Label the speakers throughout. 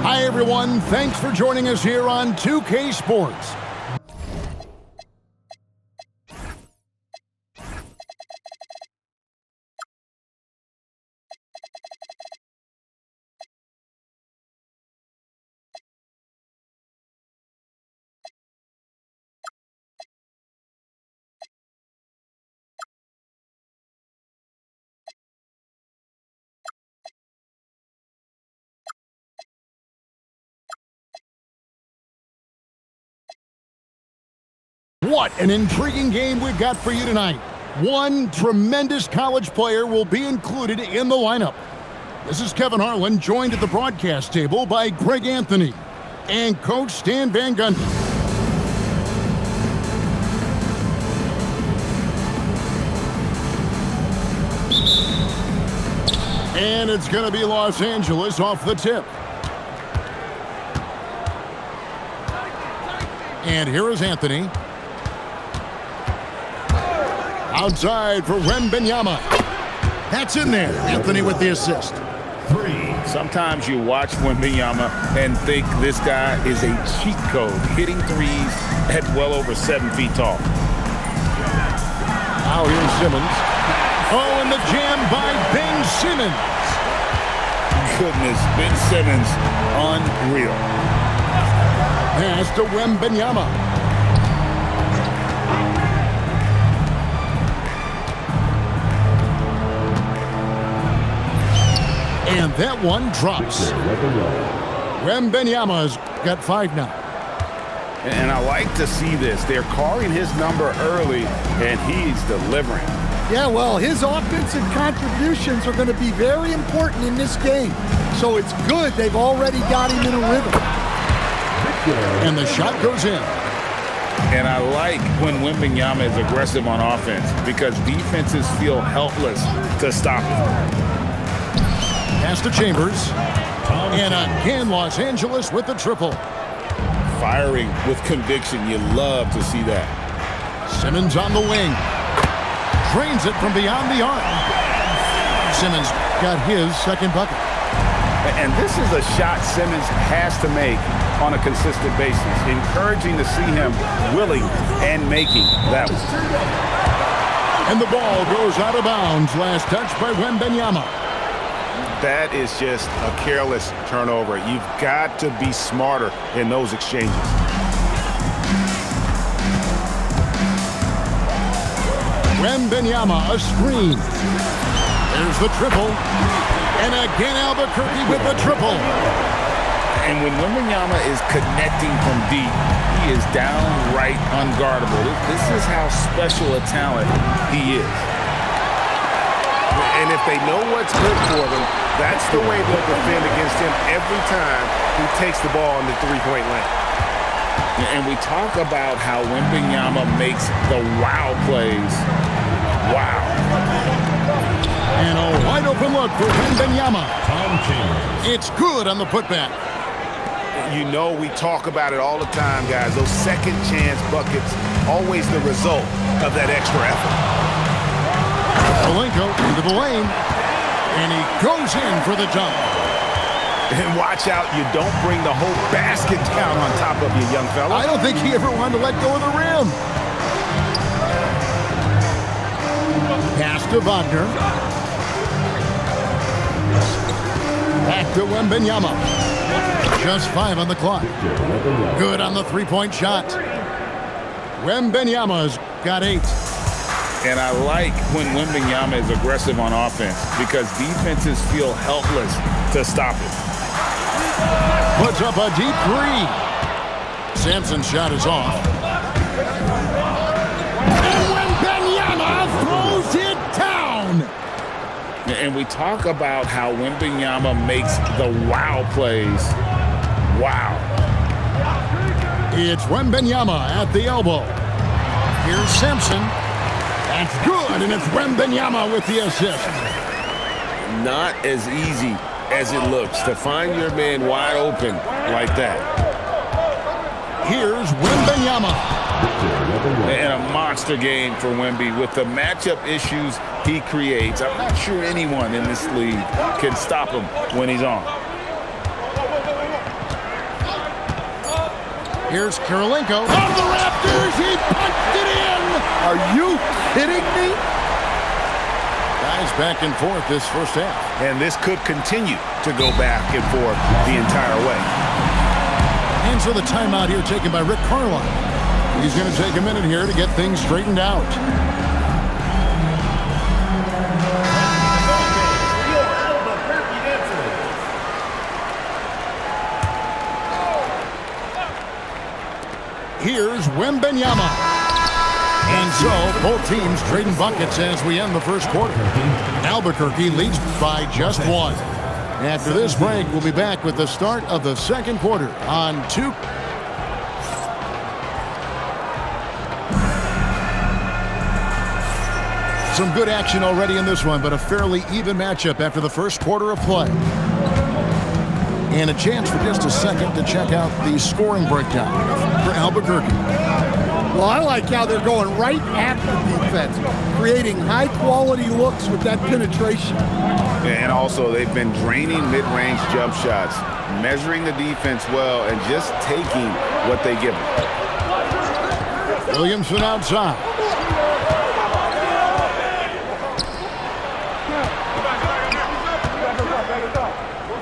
Speaker 1: Hi, everyone. Thanks for joining us here on 2K Sports. What an intriguing game we've got for you tonight. One tremendous college player will be included in the lineup. This is Kevin Harlan, joined at the broadcast table by Greg Anthony and Coach Stan Van Gundy. And it's going to be Los Angeles off the tip. And here is Anthony. Outside for Wembanyama. That's in there. Anthony with the assist.
Speaker 2: Sometimes you watch Wembanyama and think this guy is a cheat code, hitting threes at well over 7 feet tall.
Speaker 1: Now here's Simmons. Oh, and the jam by Ben Simmons.
Speaker 2: Goodness, Ben Simmons, unreal.
Speaker 1: Pass to Wembanyama. And that one drops. Wembanyama's got 5 now.
Speaker 2: And I like to see this. They're calling his number early, and he's delivering.
Speaker 3: Yeah, well, his offensive contributions are going to be very important in this game. So it's good they've already got him in a rhythm.
Speaker 1: And the shot goes in.
Speaker 2: And I like when Wembanyama is aggressive on offense because defenses feel helpless to stop him.
Speaker 1: Pass to Chambers. And again, Los Angeles with the triple.
Speaker 2: Firing with conviction. You love to see that.
Speaker 1: Simmons on the wing. Drains it from beyond the arc. Simmons got his second bucket.
Speaker 2: And this is a shot Simmons has to make on a consistent basis. Encouraging to see him willing and making that one.
Speaker 1: And the ball goes out of bounds. Last touch by Wembanyama.
Speaker 2: That is just a careless turnover. You've got to be smarter in those exchanges.
Speaker 1: Wembanyama, a screen. There's the triple. And again, Albuquerque with the triple.
Speaker 2: And when Wembanyama is connecting from deep, he is downright unguardable. This is how special a talent he is.
Speaker 4: And if they know what's good for them, that's the way they'll defend against him every time he takes the ball in the three-point lane.
Speaker 2: And we talk about how Wembanyama makes the wow plays. Wow.
Speaker 1: And a wide open look for Wembanyama. It's good on the putback.
Speaker 4: You know we talk about it all the time, guys. Those second chance buckets, always the result of that extra effort.
Speaker 1: Malenko into the lane. And he goes in for the dunk.
Speaker 4: And watch out, you don't bring the whole basket down on top of you, young fella.
Speaker 1: I don't think he ever wanted to let go of the rim. Pass to Wagner. Back to Wembanyama. Just 5 on the clock. Good on the three-point shot. Wembanyama's got 8.
Speaker 2: And I like when Wembanyama is aggressive on offense because defenses feel helpless to stop him.
Speaker 1: Puts up a deep 3. Sampson's shot is off. And Wembanyama throws it down.
Speaker 2: And we talk about how Wembanyama makes the wow plays. Wow.
Speaker 1: It's Wembanyama at the elbow. Here's Sampson. That's good, and it's Wembanyama with the assist.
Speaker 4: Not as easy as it looks to find your man wide open like that.
Speaker 1: Here's Wembanyama.
Speaker 2: And a monster game for Wemby with the matchup issues he creates. I'm not sure anyone in this league can stop him when he's on.
Speaker 1: Here's Kirilenko. Out of the rafters, he punched it in!
Speaker 3: Are you kidding me?
Speaker 1: Guys back and forth this first half.
Speaker 4: And this could continue to go back and forth the entire way.
Speaker 1: And so the timeout here taken by Rick Carlisle. He's going to take a minute here to get things straightened out. Here's Wembanyama. And so both teams trading buckets as we end the first quarter. Albuquerque leads by just one. After this break, we'll be back with the start of the second quarter on 2. Some good action already in this one, but a fairly even matchup after the first quarter of play. And a chance for just a second to check out the scoring breakdown for Albuquerque.
Speaker 3: Well, I like how they're going right at the defense, creating high-quality looks with that penetration.
Speaker 4: And also, they've been draining mid-range jump shots, measuring the defense well, and just taking what they give them.
Speaker 1: Williamson outside.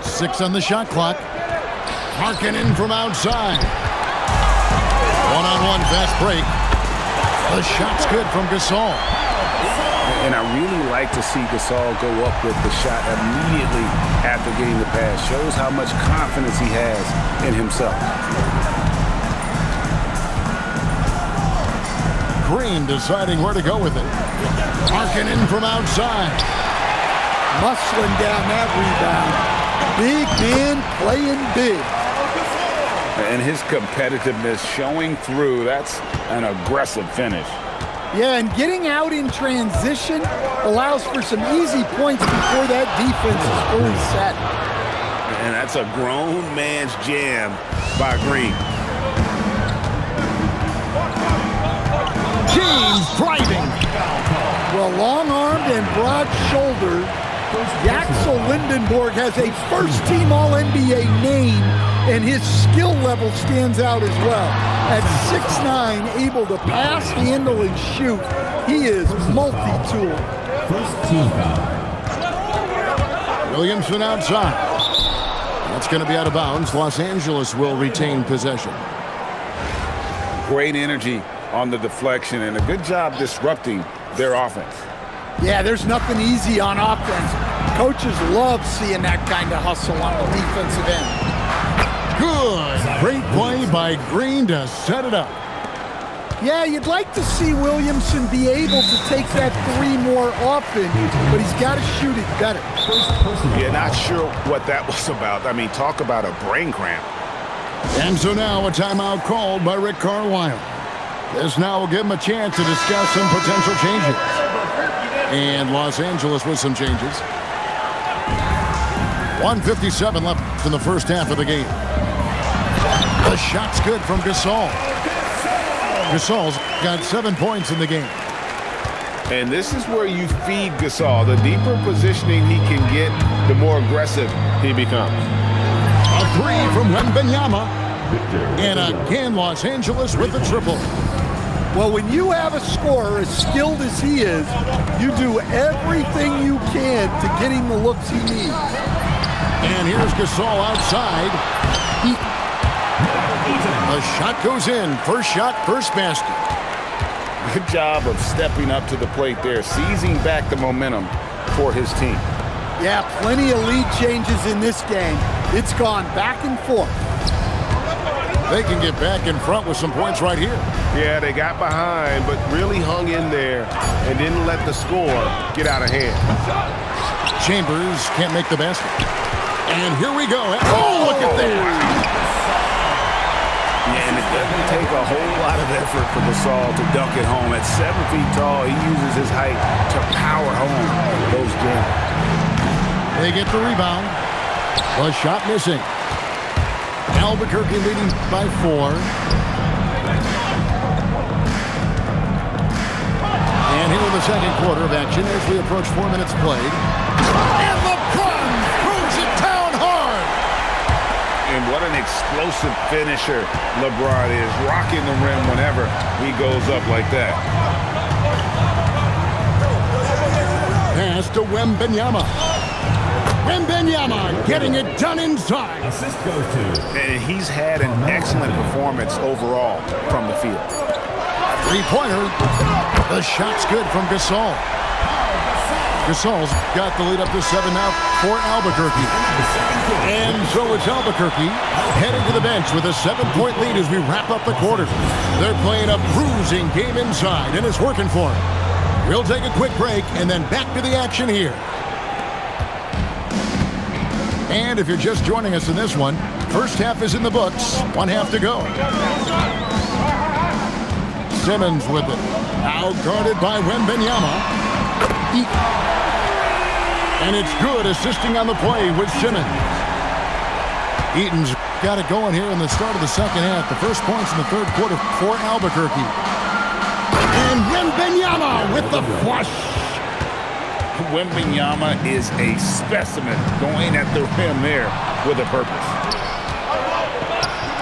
Speaker 1: Six on the shot clock. Markkanen from outside. One-on-one fast break. The shot's good from Gasol.
Speaker 4: And I really like to see Gasol go up with the shot immediately after getting the pass. Shows how much confidence he has in himself.
Speaker 1: Green deciding where to go with it. Markkanen from outside.
Speaker 3: Muscling down that rebound. Big man playing big.
Speaker 2: And his competitiveness showing through. That's an aggressive finish.
Speaker 3: Yeah, and getting out in transition allows for some easy points before that defense is fully set.
Speaker 4: And that's a grown man's jam by Green.
Speaker 1: James driving.
Speaker 3: Well, long-armed and broad-shouldered, Axel Lindenborg has a first-team All-NBA name, and his skill level stands out as well. At 6'9", able to pass, handle, and shoot, he is multi-tool.
Speaker 5: First team foul.
Speaker 1: Williamson outside. That's going to be out of bounds. Los Angeles will retain possession.
Speaker 2: Great energy on the deflection and a good job disrupting their offense.
Speaker 3: Yeah, there's nothing easy on offense. Coaches love seeing that kind of hustle on the defensive end.
Speaker 1: Good. Great play by Green to set it up.
Speaker 3: Yeah, you'd like to see Williamson be able to take that three more often, but he's got to shoot it better.
Speaker 4: Yeah, not sure what that was about. I mean, talk about a brain cramp.
Speaker 1: And so now a timeout called by Rick Carlisle. This now will give him a chance to discuss some potential changes. And Los Angeles with some changes. 1:57 left in the first half of the game. The shot's good from Gasol. Gasol's got 7 points in the game.
Speaker 4: And this is where you feed Gasol. The deeper positioning he can get, the more aggressive he becomes.
Speaker 1: A three from Wembanyama. And again, Los Angeles with the triple.
Speaker 3: Well, when you have a scorer as skilled as he is, you do everything you can to get him the looks he needs.
Speaker 1: And here's Gasol outside. The shot goes in. First shot, first basket.
Speaker 2: Good job of stepping up to the plate there, seizing back the momentum for his team.
Speaker 3: Yeah, plenty of lead changes in this game. It's gone back and forth.
Speaker 1: They can get back in front with some points right here.
Speaker 4: Yeah, they got behind, but really hung in there and didn't let the score get out of hand.
Speaker 1: Chambers can't make the basket. And here we go. Oh, look at that.
Speaker 4: Yeah, and it doesn't take a whole lot of effort for Gasol to dunk it home. At 7 feet tall, he uses his height to power home those jams.
Speaker 1: They get the rebound. The shot missing. Albuquerque leading by 4. And here in the second quarter of action as we approach 4 minutes played. And LeBron throws it down hard.
Speaker 2: And what an explosive finisher LeBron is, rocking the rim whenever he goes up like that.
Speaker 1: Pass to Wembanyama. Wembanyama getting it done inside.
Speaker 5: Assist goes to.
Speaker 4: And he's had an excellent performance overall from the field.
Speaker 1: Three-pointer. The shot's good from Gasol. Gasol's got the lead up to 7 now for Albuquerque. And so it's Albuquerque heading to the bench with a 7-point lead as we wrap up the quarter. They're playing a bruising game inside, and it's working for them. We'll take a quick break and then back to the action here. And if you're just joining us in this one, first half is in the books, 1 half to go. Simmons with it. Now guarded by Wembanyama. And it's good, assisting on the play with Simmons. Eaton's got it going here in the start of the second half. The first points in the third quarter for Albuquerque. And Wembanyama with the flush.
Speaker 2: Wembanyama is a specimen going at the rim there with a purpose.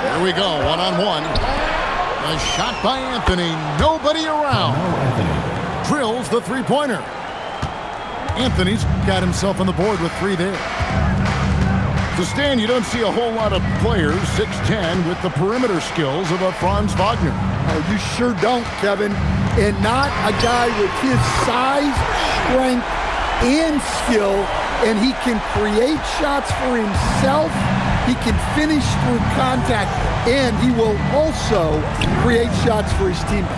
Speaker 1: Here we go, one-on-one. A shot by Anthony. Nobody around. Drills the three-pointer. Anthony's got himself on the board with 3 there. To Stan, you don't see a whole lot of players, 6'10", with the perimeter skills of a Franz Wagner.
Speaker 3: Oh, you sure don't, Kevin. And not a guy with his size, strength, and skill. And he can create shots for himself. He can finish through contact. And he will also create shots for his teammates.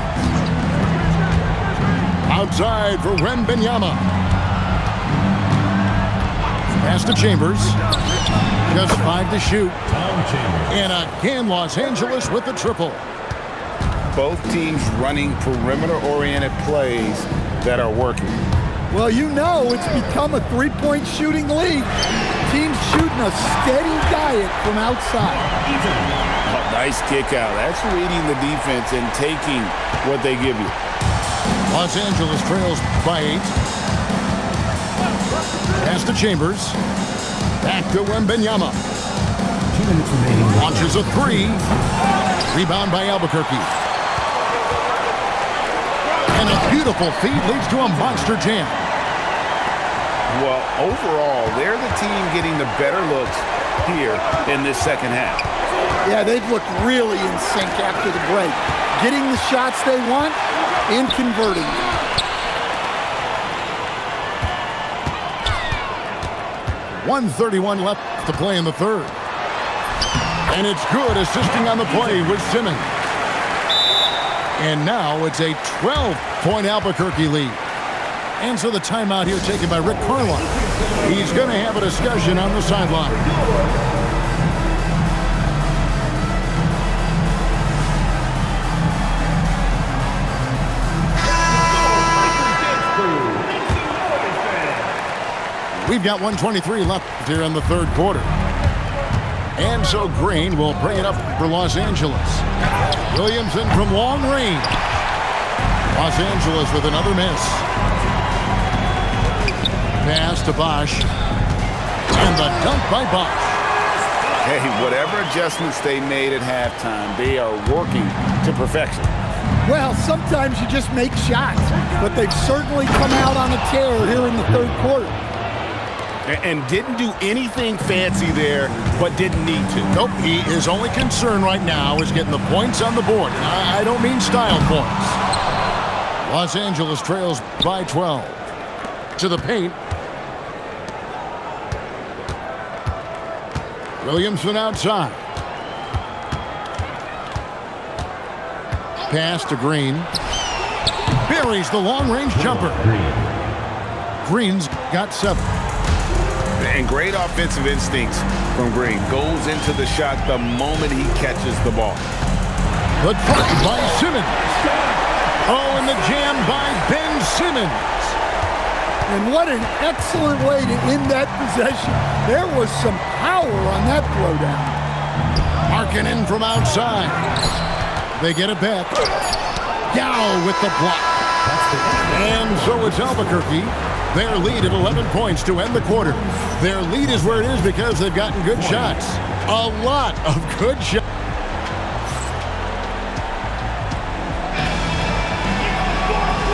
Speaker 1: Outside for Wembanyama. Pass to Chambers. Just 5 to shoot. And again, Los Angeles with the triple.
Speaker 2: Both teams running perimeter-oriented plays that are working.
Speaker 3: Well, you know it's become a three-point shooting league. Teams shooting a steady diet from outside.
Speaker 2: Oh, nice kick out. That's reading the defense and taking what they give you.
Speaker 1: Los Angeles trails by 8. Pass to Chambers. Back to Wembanyama.
Speaker 5: 2 minutes remaining.
Speaker 1: Launches a 3. Rebound by Albuquerque. And a beautiful feed leads to a monster jam.
Speaker 2: Well, overall, they're the team getting the better looks here in this second half.
Speaker 3: Yeah, they've looked really in sync after the break. Getting the shots they want and converting.
Speaker 1: 1:31 left to play in the third. And it's good, assisting on the play with Simmons. And now it's a 12-point Albuquerque lead. And so the timeout here taken by Rick Carlisle. He's going to have a discussion on the sideline. We've got 1:23 left here in the third quarter. And so Green will bring it up for Los Angeles. Williamson from long range. Los Angeles with another miss. Pass to Bosch. And the dunk by Bosch.
Speaker 2: Hey, whatever adjustments they made at halftime, they are working to perfection.
Speaker 3: Well, sometimes you just make shots, but they've certainly come out on a tear here in the third quarter.
Speaker 2: And didn't do anything fancy there, but didn't need to.
Speaker 1: Nope, his only concern right now is getting the points on the board. And I don't mean style points. Los Angeles trails by 12. To the paint. Williamson outside. Pass to Green. Buries the long-range jumper. Green's got 7.
Speaker 2: And great offensive instincts from Green. Goes into the shot the moment he catches the ball.
Speaker 1: The drop by Simmons. Oh, and the jam by Ben Simmons.
Speaker 3: And what an excellent way to end that possession. There was some power on that throwdown.
Speaker 1: Markkanen from outside. They get it back. Yao with the block. And so it's Albuquerque Their lead at 11 points to end the quarter. Their lead is where it is because they've gotten good shots. A lot of good shots.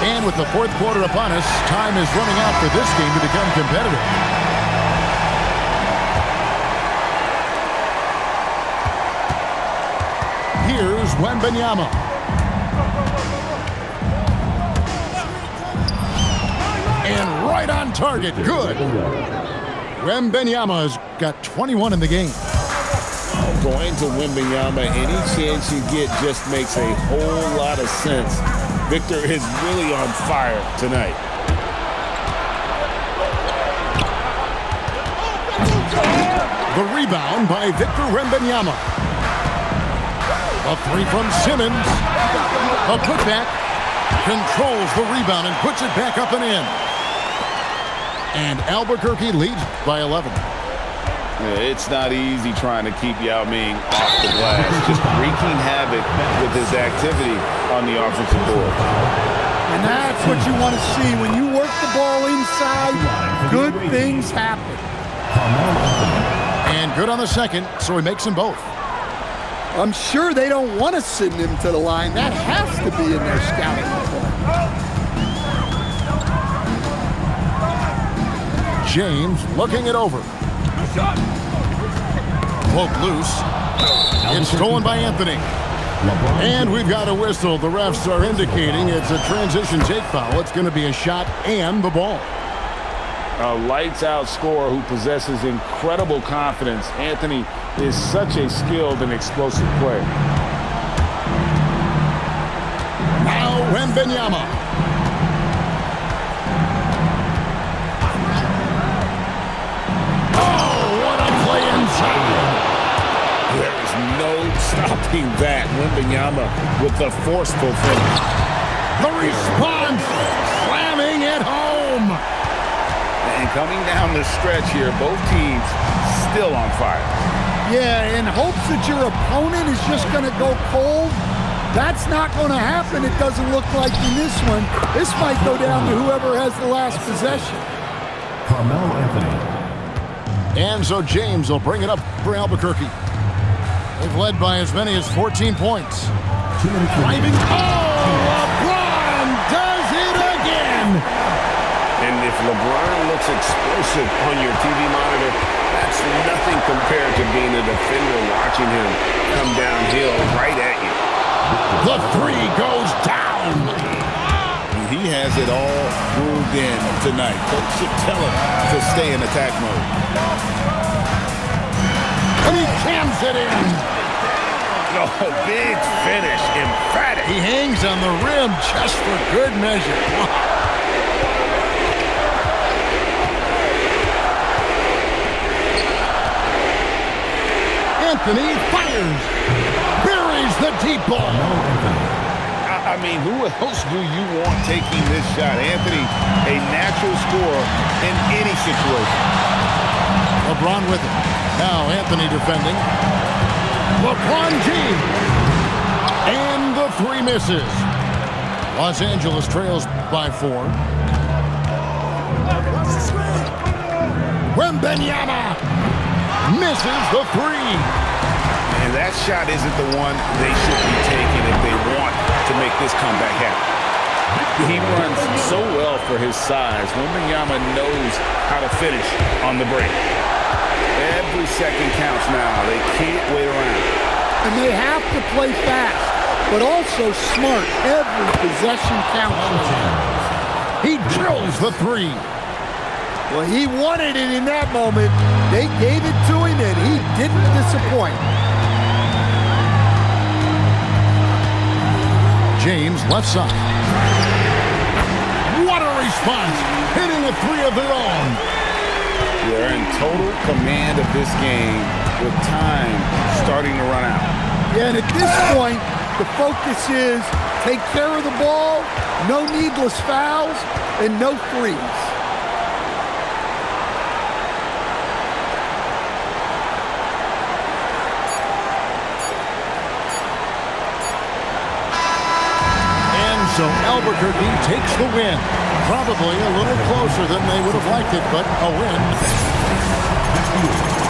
Speaker 1: And with the fourth quarter upon us, time is running out for this game to become competitive. Here's Wembanyama. And right on target. Good. Wembanyama has got 21 in the game.
Speaker 2: Going to Wembanyama, any chance you get just makes a whole lot of sense. Victor is really on fire tonight.
Speaker 1: The rebound by Victor Wembanyama. A three from Simmons. A putback. Controls the rebound and puts it back up and in. And Albuquerque leads by 11.
Speaker 2: It's not easy trying to keep Yao Ming off the glass, just wreaking havoc with his activity on the offensive board.
Speaker 3: And that's what you want to see. When you work the ball inside, good things happen.
Speaker 1: And good on the second, so he makes them both.
Speaker 3: I'm sure they don't want to send him to the line. That has to be in their scouting report.
Speaker 1: James looking it over. Poke loose. It's stolen by Anthony. And we've got a whistle. The refs are indicating it's a transition take foul. It's going to be a shot and the ball.
Speaker 2: A lights-out scorer who possesses incredible confidence. Anthony is such a skilled and explosive player.
Speaker 1: Now Wembanyama.
Speaker 2: There is no stopping that. Wembanyama with the forceful finish.
Speaker 1: The response, slamming it home.
Speaker 2: And coming down the stretch here, both teams still on fire.
Speaker 3: Yeah, in hopes that your opponent is just going to go cold. That's not going to happen, it doesn't look like in this one. This might go down to whoever has the last possession.
Speaker 5: Carmelo Anthony.
Speaker 1: And so James will bring it up for Albuquerque. They've led by as many as 14 points.
Speaker 5: 2 minutes
Speaker 1: Driving.
Speaker 5: remaining.
Speaker 1: Oh, LeBron does it again.
Speaker 4: And if LeBron looks explosive on your TV monitor, that's nothing compared to being a defender watching him come downhill right at you.
Speaker 1: The three goes down.
Speaker 2: He has it all grooved in tonight. Coach should tell him to stay in attack mode.
Speaker 1: And he jams it in.
Speaker 4: Oh, big finish, emphatic.
Speaker 1: He hangs on the rim just for good measure. Anthony fires. Buries the deep ball.
Speaker 2: I mean, who else do you want taking this shot? Anthony, a natural scorer in any situation.
Speaker 1: LeBron with it. Now Anthony defending. LeBron James. And the three misses. Los Angeles trails by 4. Wembanyama misses the 3.
Speaker 4: And that shot isn't the one they should be taking if they want to make this comeback happen.
Speaker 2: He runs so well for his size. Wembanyama knows how to finish on the break.
Speaker 4: Every second counts now. They can't wait around.
Speaker 3: And they have to play fast, but also smart. Every possession counts.
Speaker 1: He drills the 3.
Speaker 3: Well, he wanted it in that moment. They gave it to him, and he didn't disappoint.
Speaker 1: James left side. What a response! Hitting a 3 of their own.
Speaker 2: They're in total command of this game with time starting to run out.
Speaker 3: Yeah, and at this point, the focus is take care of the ball, no needless fouls, and no threes.
Speaker 1: So Albuquerque takes the win. Probably a little closer than they would have liked it, but a win.